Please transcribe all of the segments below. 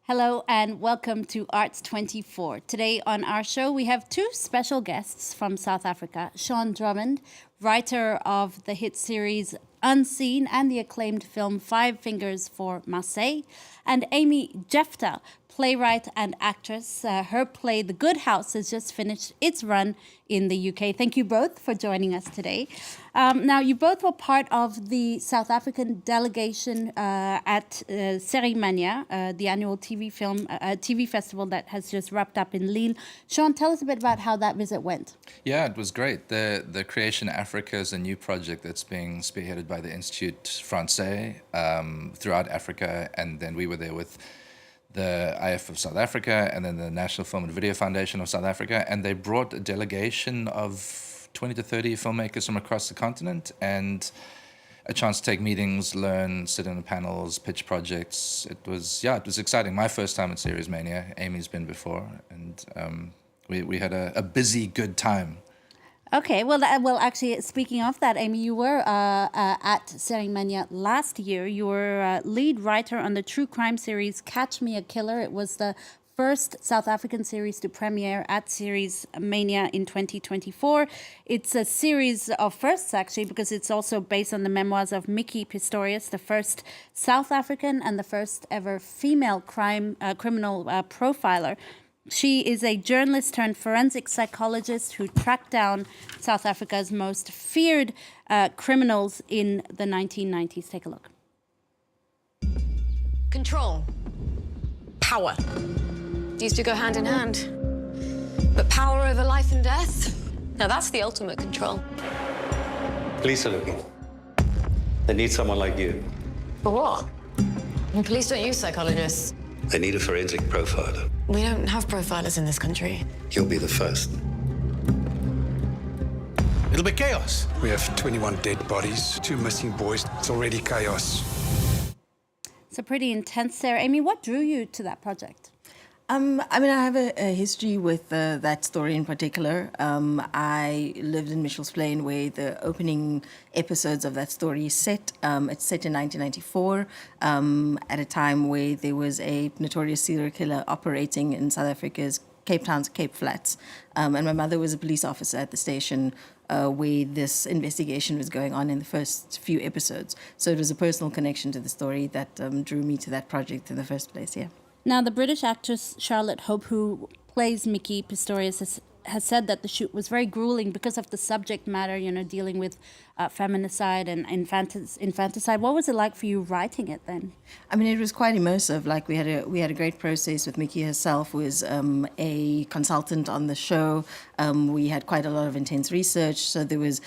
Hello and welcome to Arts 24. Today on our show we have two special guests from South Africa. Sean Drummond, writer of the hit series Unseen and the acclaimed film Five Fingers for Marseilles, and Amy Jephta, playwright and actress. Her play The Good House has just finished its run in the UK. Thank you both for joining us today. Now, you both were part of the South African delegation at Mania, the annual TV festival that has just wrapped up in Lille. Sean, tell us a bit about how that visit went. Yeah, it was great. The Creation Africa is a new project that's being spearheaded by the Institut Français throughout Africa, and then we were there with the IF of South Africa and then the National Film and Video Foundation of South Africa, and they brought a delegation of 20 to 30 filmmakers from across the continent and a chance to take meetings, learn, sit in the panels, pitch projects. It was exciting. My first time at Series Mania. Amy's been before, and we had a busy, good time. Okay, well, actually, speaking of that, Amy, you were at Mania last year. You were lead writer on the true crime series Catch Me a Killer. It was the first South African series to premiere at Series Mania in 2024. It's a series of firsts, actually, because it's also based on the memoirs of Micki Pistorius, the first South African and the first ever female criminal profiler. She is a journalist turned forensic psychologist who tracked down South Africa's most feared criminals in the 1990s. Take a look. Control. Power. These two go hand in hand. But power over life and death? Now that's the ultimate control. Police are looking. They need someone like you. For what? And police don't use psychologists. They need a forensic profiler. We don't have profilers in this country. You'll be the first. It'll be chaos. We have 21 dead bodies, 2 missing boys. It's already chaos. So pretty intense there. Amy, what drew you to that project? I have a history with that story in particular. I lived in Mitchell's Plain, where the opening episodes of that story is set. It's set in 1994, at a time where there was a notorious serial killer operating in South Africa's Cape Town's Cape Flats. And my mother was a police officer at the station where this investigation was going on in the first few episodes. So it was a personal connection to the story that drew me to that project in the first place, yeah. Now, the British actress Charlotte Hope, who plays Micki Pistorius, has said that the shoot was very grueling because of the subject matter, dealing with feminicide and infanticide. What was it like for you writing it then? It was quite immersive. Like we had a great process with Micki herself, who was a consultant on the show. We had quite a lot of intense research. So there was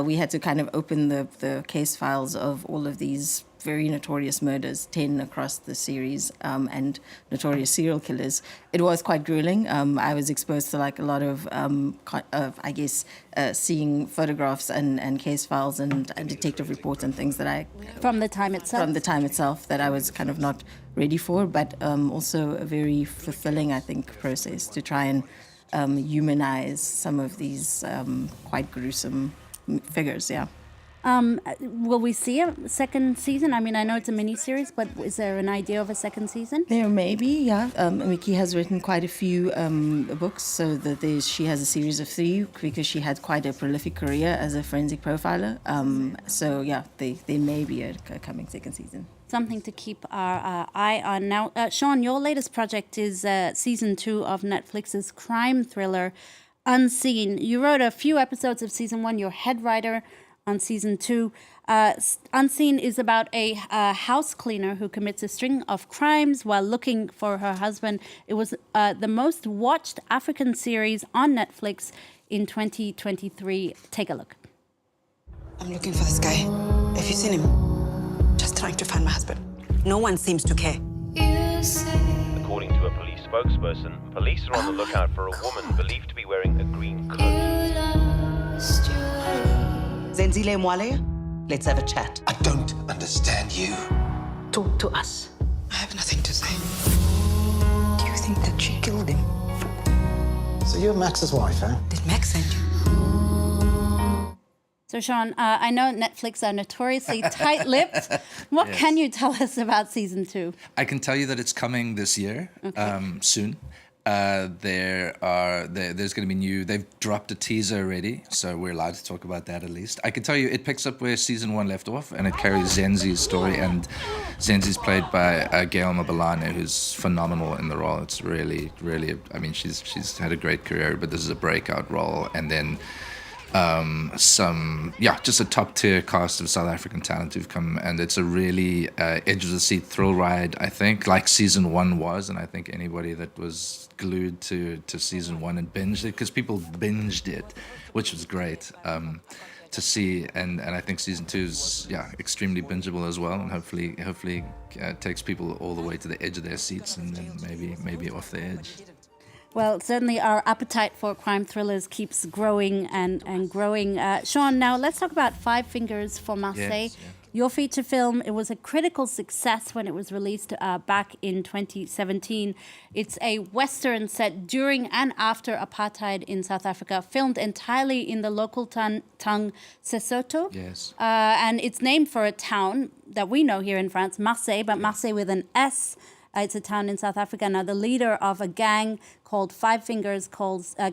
we had to kind of open the case files of all of these very notorious murders, 10 across the series, and notorious serial killers. It was quite grueling. I was exposed to like a lot of seeing photographs and case files and detective reports and things that From the time itself that I was kind of not ready for, but also a very fulfilling, I think, process to try and humanize some of these quite gruesome figures, yeah. Will we see a second season? I know it's a mini-series, but is there an idea of a second season? There may be, yeah. Micki has written quite a few books, so that she has a series of 3 because she had quite a prolific career as a forensic profiler. So, yeah, there may be a coming second season. Something to keep our eye on. Now, Sean, your latest project is season 2 of Netflix's crime thriller Unseen. You wrote a few episodes of season 1. You're head writer on season 2. Unseen is about a house cleaner who commits a string of crimes while looking for her husband. It was the most watched African series on Netflix in 2023. Take a look. I'm looking for this guy. Have you seen him? Just trying to find my husband. No one seems to care. According to a police spokesperson, police are on the lookout for a woman believed to be wearing a green coat. Zenzile Mwale, let's have a chat. I don't understand you. Talk to us. I have nothing to say. Do you think that she killed him? So you're Max's wife, huh? Did Max send you? So, Sean, I know Netflix are notoriously tight-lipped. What Yes. can you tell us about season 2? I can tell you that it's coming this year, soon. There's going to be new. They've dropped a teaser already, so we're allowed to talk about that at least. I can tell you it picks up where season 1 left off, and it carries Zenzi's story. And Zenzi's played by Gail Mabalane, who's phenomenal in the role. It's really, really. I mean, she's had a great career, but this is a breakout role. And then just a top tier cast of South African talent who've come, and it's a really edge of the seat thrill ride, I think, like season 1 was. And I think anybody that was glued to season 1 and binged it, because people binged it, which was great to see. And I think season 2 is extremely bingeable as well, and hopefully takes people all the way to the edge of their seats and then maybe off the edge. Well, certainly our appetite for crime thrillers keeps growing and growing. Sean, now let's talk about Five Fingers for Marseille. Yes, yeah. Your feature film, it was a critical success when it was released back in 2017. It's a Western set during and after apartheid in South Africa, filmed entirely in the local tongue Sesotho. Yes. And it's named for a town that we know here in France, Marseille, but Marseille with an S. It's a town in South Africa. Now, the leader of a gang called Five Fingers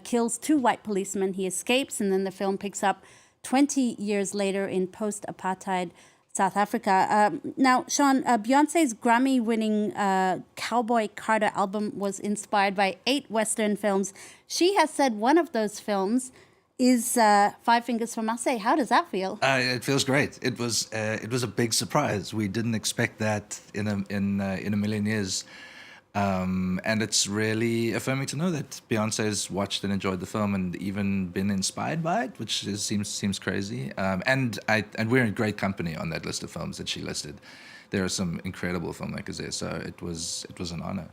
kills 2 white policemen. He escapes, and then the film picks up 20 years later in post-apartheid South Africa. Now, Sean, Beyoncé's Grammy-winning Cowboy Carter album was inspired by 8 Western films. She has said one of those films is Five Fingers for Marseille. How does that feel? It feels great. It was a big surprise. We didn't expect that in a million years, and it's really affirming to know that Beyonce's watched and enjoyed the film and even been inspired by it, which seems crazy. And we're in great company on that list of films that she listed. There are some incredible filmmakers there, so it was an honor.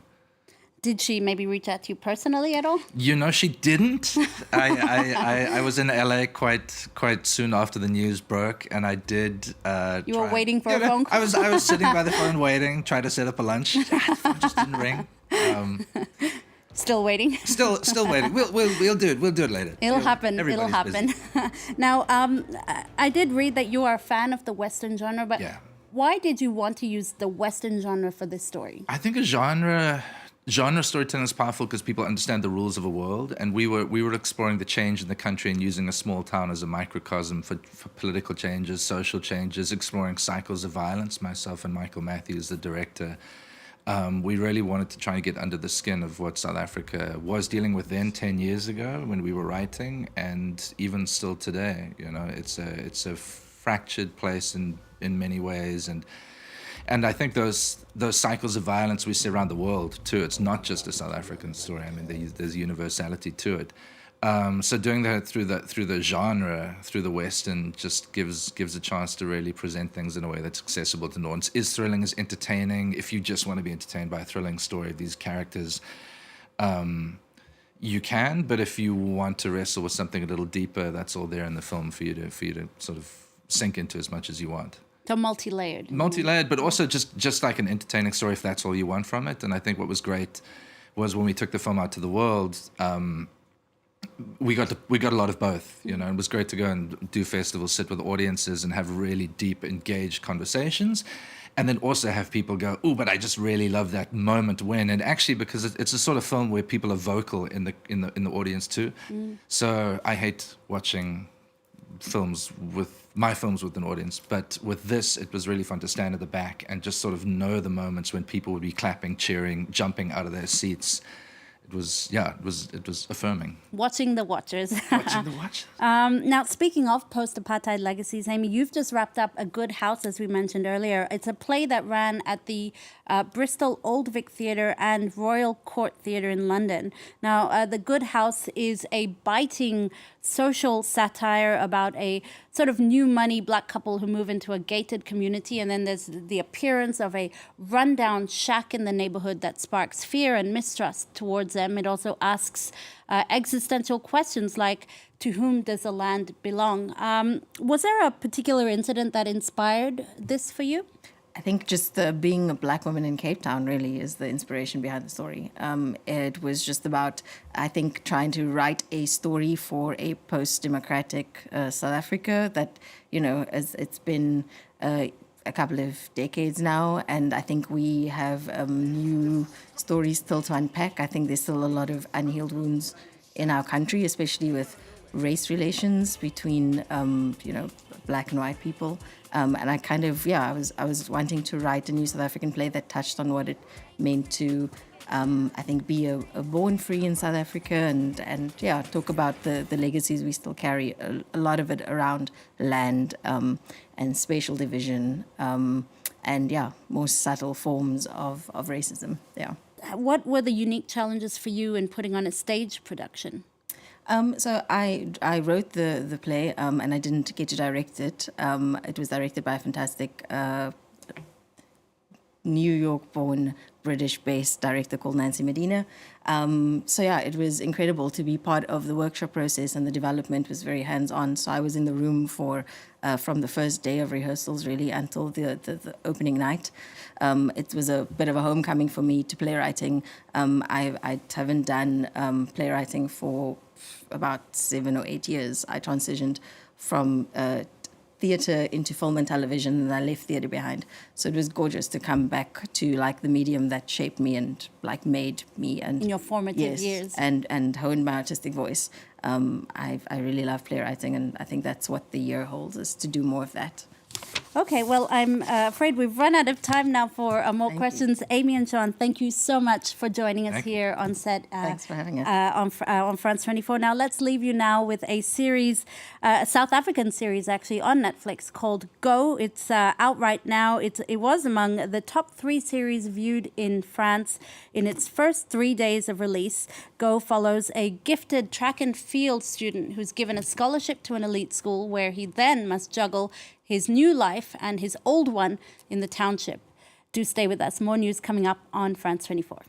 Did she maybe reach out to you personally at all? You know, she didn't. I was in LA quite soon after the news broke, and I did. You were waiting for a phone call? I was sitting by the phone waiting, trying to set up a lunch. The phone just didn't ring. Still waiting? Still waiting. We'll do it. We'll do it later. It'll happen. Everybody's busy. Now, I did read that you are a fan of the Western genre, but why did you want to use the Western genre for this story? I think a genre storytelling is powerful because people understand the rules of a world, and we were exploring the change in the country and using a small town as a microcosm for political changes, social changes, exploring cycles of violence. Myself and Michael Matthews, the director, we really wanted to try and get under the skin of what South Africa was dealing with then 10 years ago when we were writing, and even still today. You know, it's a fractured place in many ways, and I think those cycles of violence we see around the world too. It's not just a South African story. I mean, there's universality to it. So doing that through the genre, through the Western, just gives a chance to really present things in a way that's accessible to no one. Is thrilling, is entertaining. If you just want to be entertained by a thrilling story of these characters, you can. But if you want to wrestle with something a little deeper, that's all there in the film for you to sort of sink into as much as you want. So multi-layered. Multi-layered, but also just like an entertaining story if that's all you want from it. And I think what was great was when we took the film out to the world, we got a lot of both. You know, it was great to go and do festivals, sit with audiences, and have really deep, engaged conversations, and then also have people go, "Oh, but I just really love that moment when." And actually, because it's a sort of film where people are vocal in the audience too. So I hate watching my films with an audience, but with this, it was really fun to stand at the back and just sort of know the moments when people would be clapping, cheering, jumping out of their seats. It was affirming. Watching the watchers. Watching the watchers. Now, speaking of post-apartheid legacies, Amy, you've just wrapped up A Good House, as we mentioned earlier. It's a play that ran at the Bristol Old Vic Theatre and Royal Court Theatre in London. Now, The Good House is a biting social satire about a sort of new money black couple who move into a gated community, and then there's the appearance of a rundown shack in the neighborhood that sparks fear and mistrust towards them. It also asks existential questions like, to whom does the land belong? Was there a particular incident that inspired this for you? I think just being a black woman in Cape Town really is the inspiration behind the story. It was just about, I think, trying to write a story for a post-democratic South Africa that, it's been a couple of decades now, and I think we have new stories still to unpack. I think there's still a lot of unhealed wounds in our country, especially with race relations between, black and white people. And I kind of, I was wanting to write a new South African play that touched on what it meant to, I think, be a born free in South Africa and talk about the legacies we still carry, a lot of it around land and spatial division and, more subtle forms of racism, What were the unique challenges for you in putting on a stage production? So I wrote the play and I didn't get to direct it. It was directed by a fantastic New York-born, British-based director called Nancy Medina. It was incredible to be part of the workshop process, and the development was very hands-on. So I was in the room from the first day of rehearsals really until the opening night. It was a bit of a homecoming for me to playwriting. I haven't done playwriting for about 7 or 8 years. I transitioned from theatre into film and television, and I left theatre behind. So it was gorgeous to come back to the medium that shaped me and made me. And in your formative years. And honed my artistic voice. I really love playwriting, and I think that's what the year holds, is to do more of that. Okay, well, I'm afraid we've run out of time now for more questions. Amy and John, thank you so much for joining us here on set. Thanks for having us. On France 24. Now, let's leave you now with a series, a South African series, actually, on Netflix called Go. It's out right now. It was among the top 3 series viewed in France in its first 3 days of release. Go follows a gifted track and field student who's given a scholarship to an elite school where he then must juggle his new life and his old one in the township. Do stay with us. More news coming up on France 24.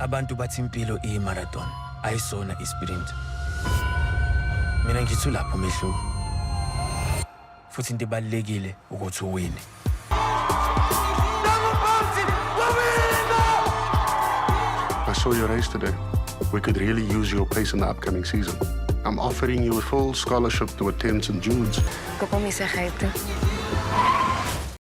Abantu bathi impilo marathon ayisona isprint. Mina ngithu lapho mehlo. Futhi into ebalekile ukuthi uwine. I saw your race today. We could really use your pace in the upcoming season. I'm offering you a full scholarship to attend St. Jude's. Kopo mi se Jephta.